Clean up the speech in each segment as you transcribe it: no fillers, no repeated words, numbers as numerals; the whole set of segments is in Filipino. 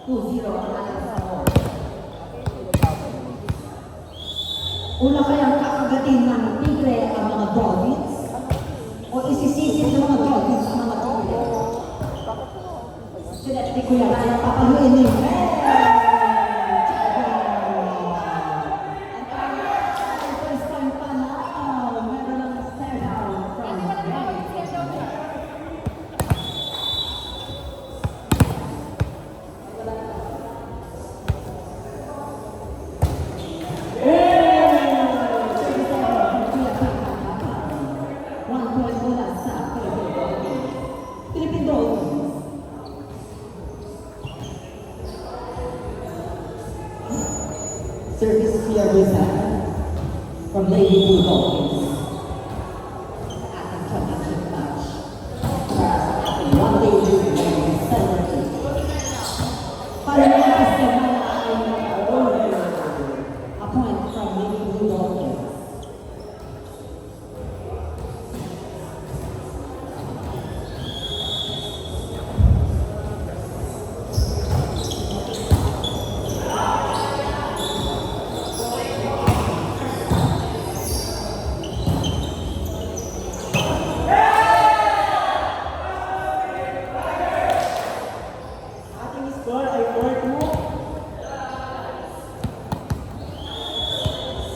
2-0 ang ating score. Una kayang kakagatin ng Tigre ang mga Dolphins? O isisisid ng mga Dolphins ang mga Tigre? Sinati ko yan ay papaluin ni Service clear from Lady Blue Dolphins. Ating championship match. One day celebrate. Palayakas na ay a point from Lady Blue Dolphins.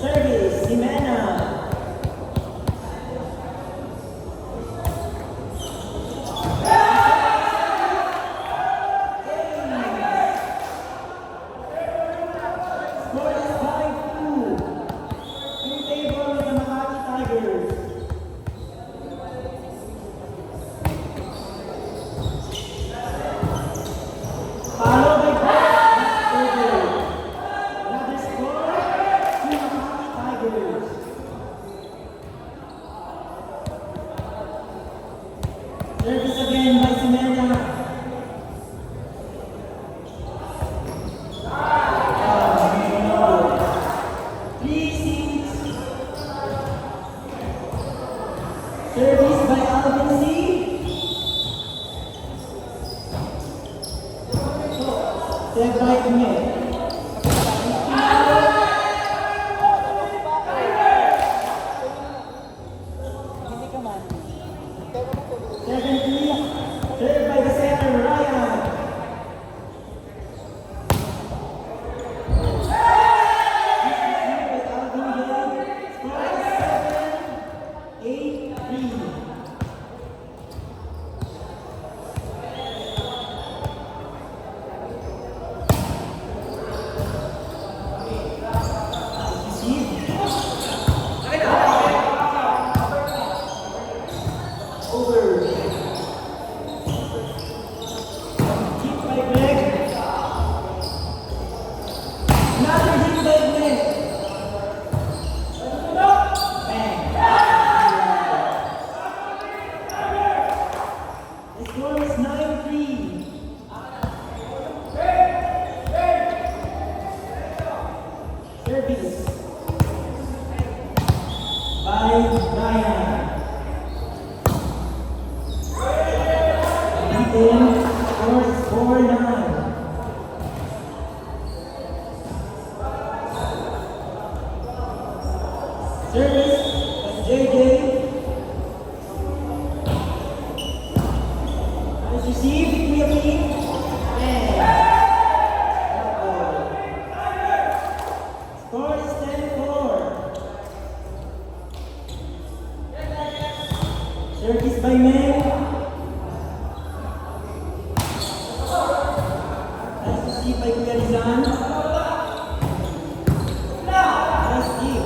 Service, Jimena. Score is 5-2. In favor of the Makati Tigers. Followed by pass over. Another score to Makati Tigers. Service again by Simena. 3-6. Service by Alvin C. Save by Ime. Served by the center, Ryan. Service by Ryan. Beating scores 4-9. Service by JJ. Nice receive, quickly. Score is 10-4. Service by Meng. Nice to see by Kuya Rizan. Nice team.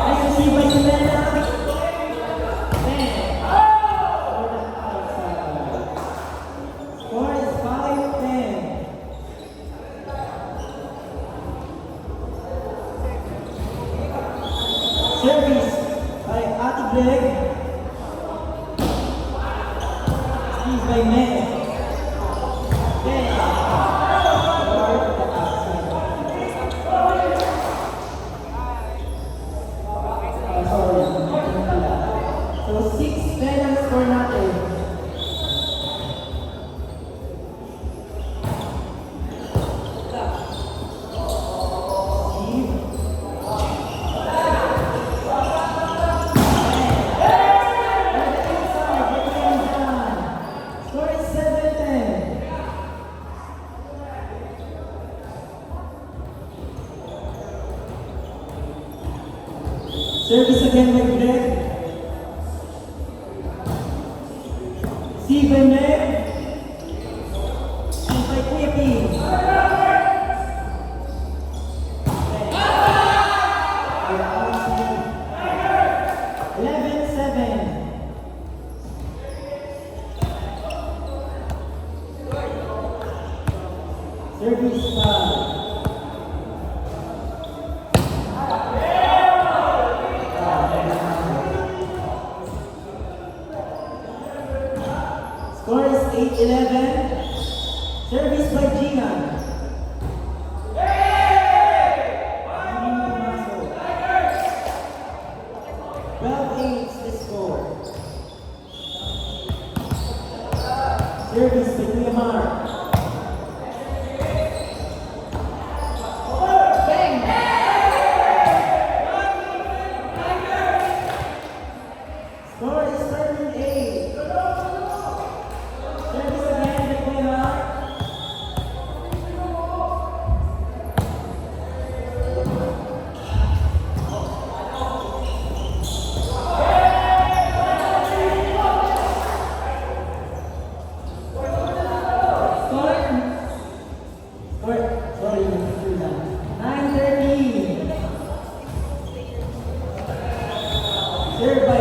Nice to see by Selena. Score is 5-10. Service by Ate Greg. Steve by Meg. So 6-10 ang score natin. Service again by Greg. Steven Leg. And by Kuya P. 11-7. Service score is 8-11. Service by Gina. 12-8 the score. Service by Kuya Mark. Score is 13-8. Service again by Kuya Mark. Sorry, 9-13. Serve by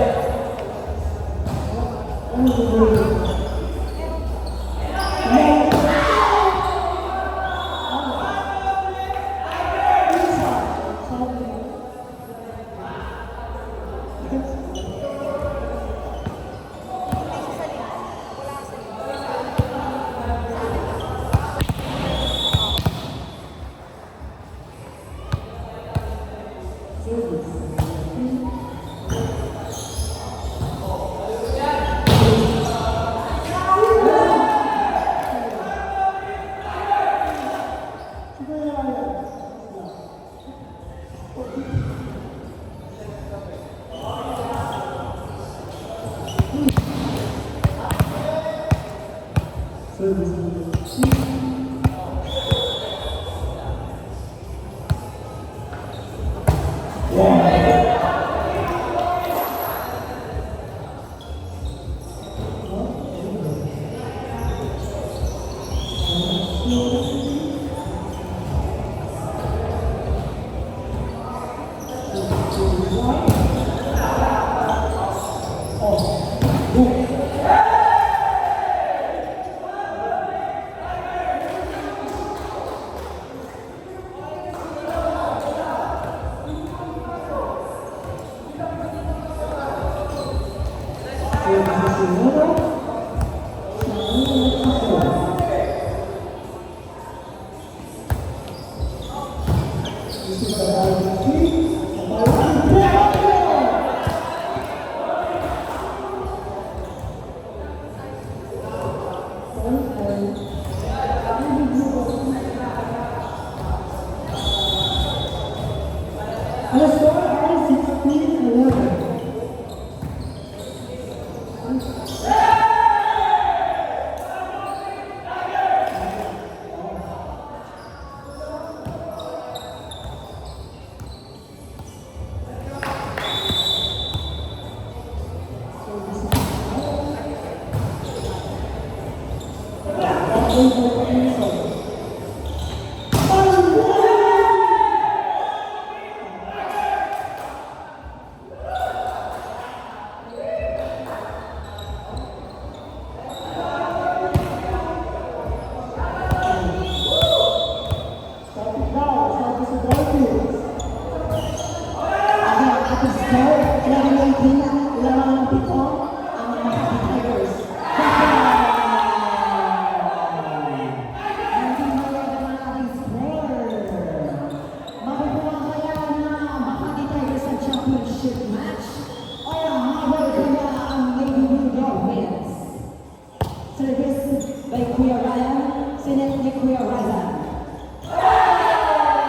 by Kuya Ryan, sinet ni Kuya Razan.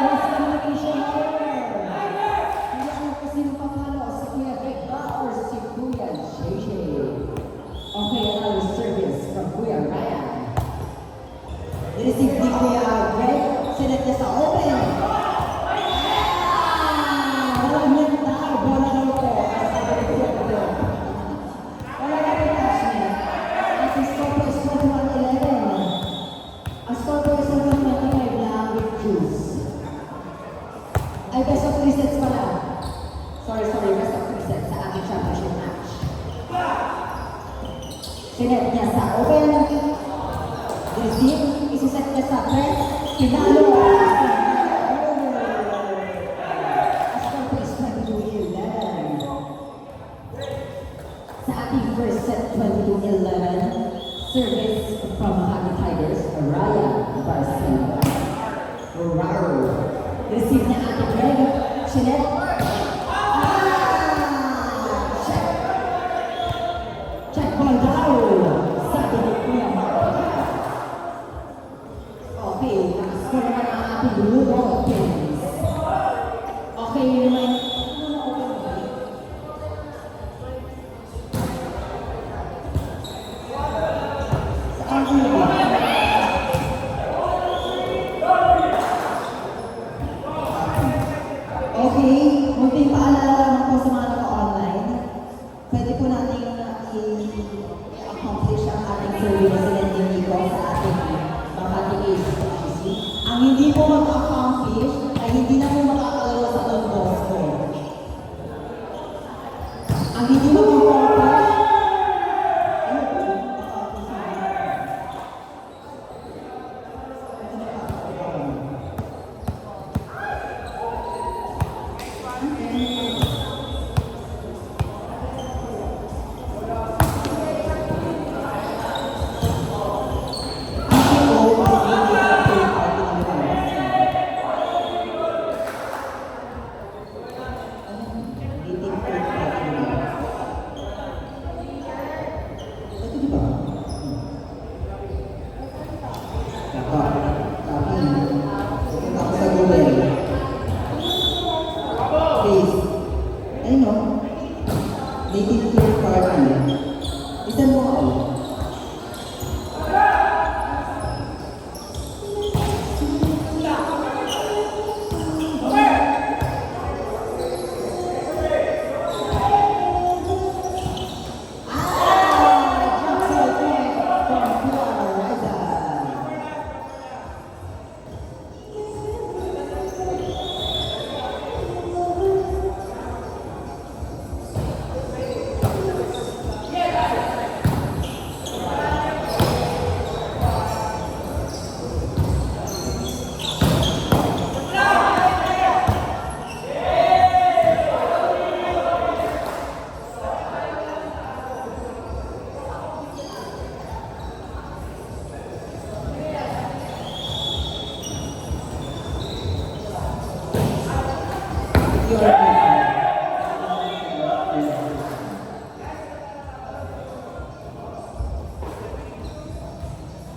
Mas communication error. Hindi alam ko sino papalo, si Kuya Greg ba or si Kuya JJ. Okay, another service from Kuya Ryan. Receive ni Kuya Greg, sinet niya sa open. Walang mental, bola daw Sinet niya sa open. Receive. Isiset niya sa press. Pinalo. Aston Pace 22-11. Sa ating first set, 22-11. Service from Makati Tigers, Ryan Barcelo. Receive niya ating Greg. Sinet. Check ball down. Sabi ni Kuya Mark. Okay, score naman ang ating Blue Dolphins. Okay, yun naman. Saan ano ba? Okay, munting paalala lang po sa mga naka-online. Pwede po natin i-accomplish ang ating service lending dito sa ating Makati HPC. Ang hindi po mag-accomplish ay hindi na po makakalaro sa Don Bosco. Ang hindi mag-accomplish native to party. Isan mo ako?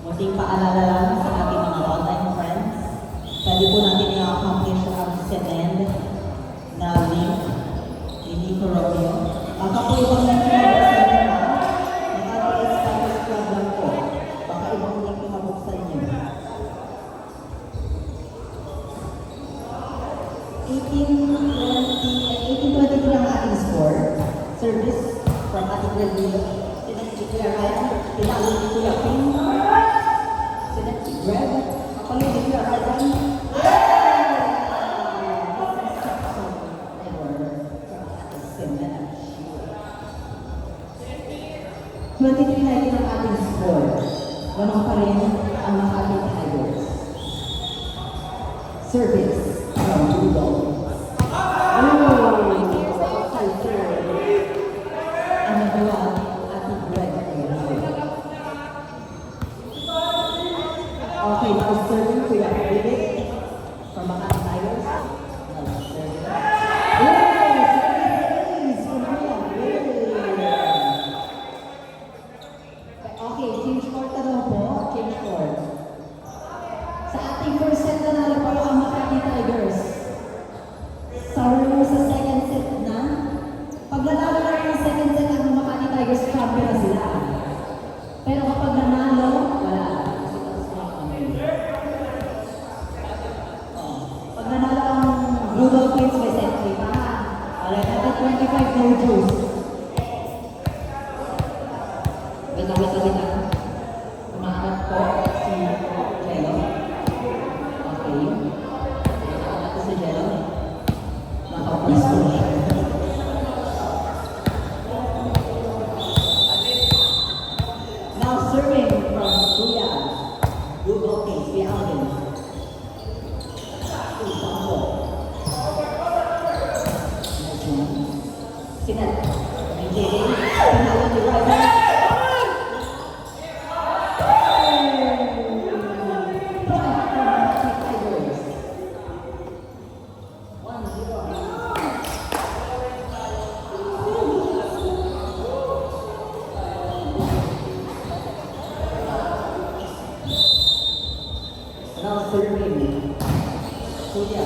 Munting paalala lang sa ating mga online friends. Pwede po natin i-accomplish ang send na link ni Nico Romeo. Baka po ibang link na mabuksan nyo pa. Makati Spanish Club lang po. Baka ibang link na mabuksan nyo. 18-23 ang ating score. Service from ating review. Sinag-declare Ryan. Pinalo ni Kuya Ping. Greg, kapag hindi ka Ryan. 23-19 ang ating score. Ganun pa rin ang Makati Tigers. Service from Rudolph. Ang nagawa ating Greg. Okay, now serving Kuya David from Makati Tigers. Okay, change court na daw po. Change court. Sa ating first set na nalo po ang Makati Tigers. Sorry sa second set na. Pag nanalo na yung second set ang Makati Tigers, champion na sila. Pero kapag nanalo, wala. Pag nanalo ang Blue Dolphins, may set 3 pa. Alright, natin 25 no juice. Wait lang. Umahanap po si Jello. Okay. Umahanap po si Jello. Nakaupas po siya. Sinet. And JJ. Pinalo ni Ryder. Now serving. Kuya.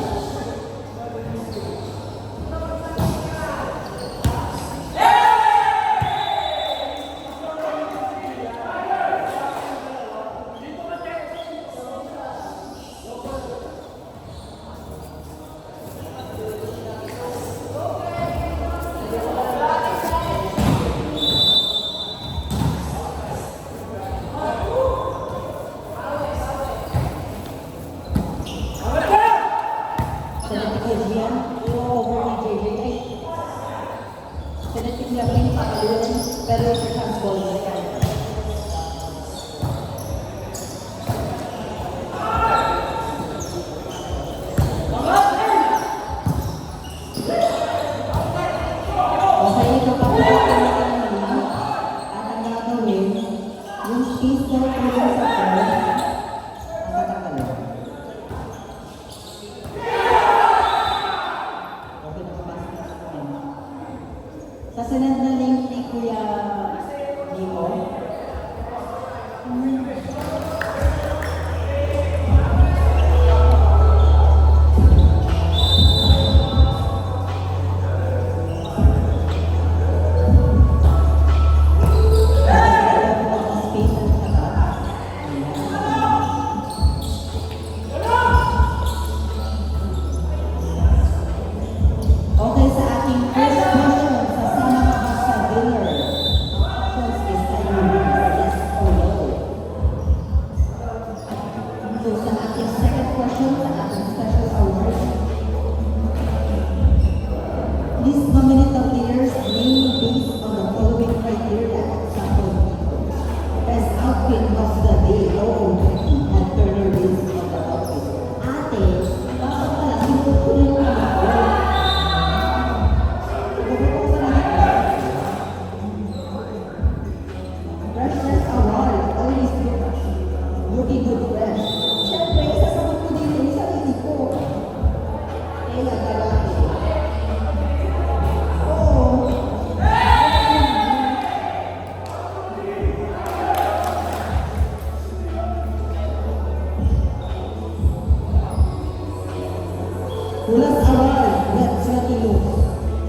Pero sa transport na yan. Okay, ito pa po at ang gagawin, yung space na rin sa phone, ang tatanggalin. Okay, nakapasok na sa phone. Sa sunod na link ni Kuya Nico. Okay, sa ating first question, sasama ka ba sa dinner? Ang options is yes or no. So sa ating second question, sa ating special award, please nominate the players named based on the following criteria at sample people. Best outfit of the day, OOTD, and Turner based on the outfit. Ate, bakit pala sinutuloy mo na ako? Freshness award, always looking good fresh. Siyempre, isasagot ko din yung sarili ko. Kaya lalaki. Oo. Bulas award, let's sweaty look.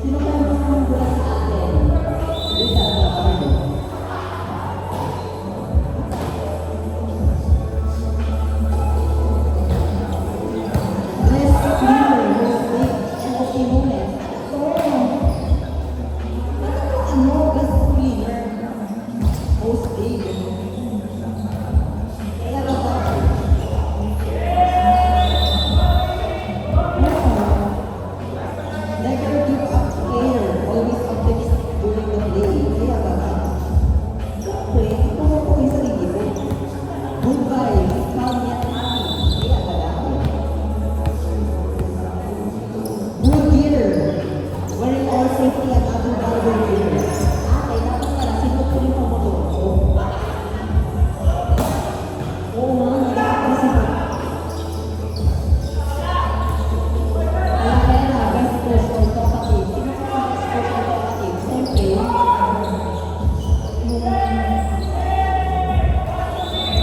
Sino kaya mga bulas sa atin? Lisa award. Best cleaner, most big, and okay moment. Ano, best cleaner, most big. Kaya ba ba? Never give up care, always optimistic during the day. Kaya ba ba? Siyempre, ito ko yung sarili ko. Good vibes, calm yet happy. Kaya ba ba? Good gear, wearing all safety and other valuable gear. Ate, dapat pala, sinutuloy mo mo ko. Oo nga, dapat pala sinutuloy. Kaya pera, best sports or talkative. Sino ka sa best sports or talkative? Siyempre, yung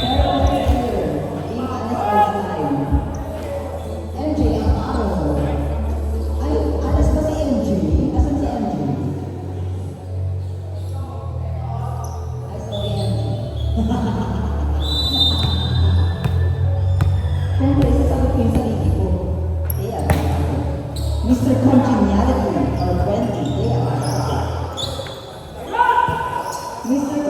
pero clear, being honest all the time. MJ, ang araw. Ay, honest ba si MJ? Asan si MJ? Ay, sorry MJ. Siyempre, isasagot ko yung sarili ko. Kaya, Mr. Congeniality or friendly. Kaya, Mr.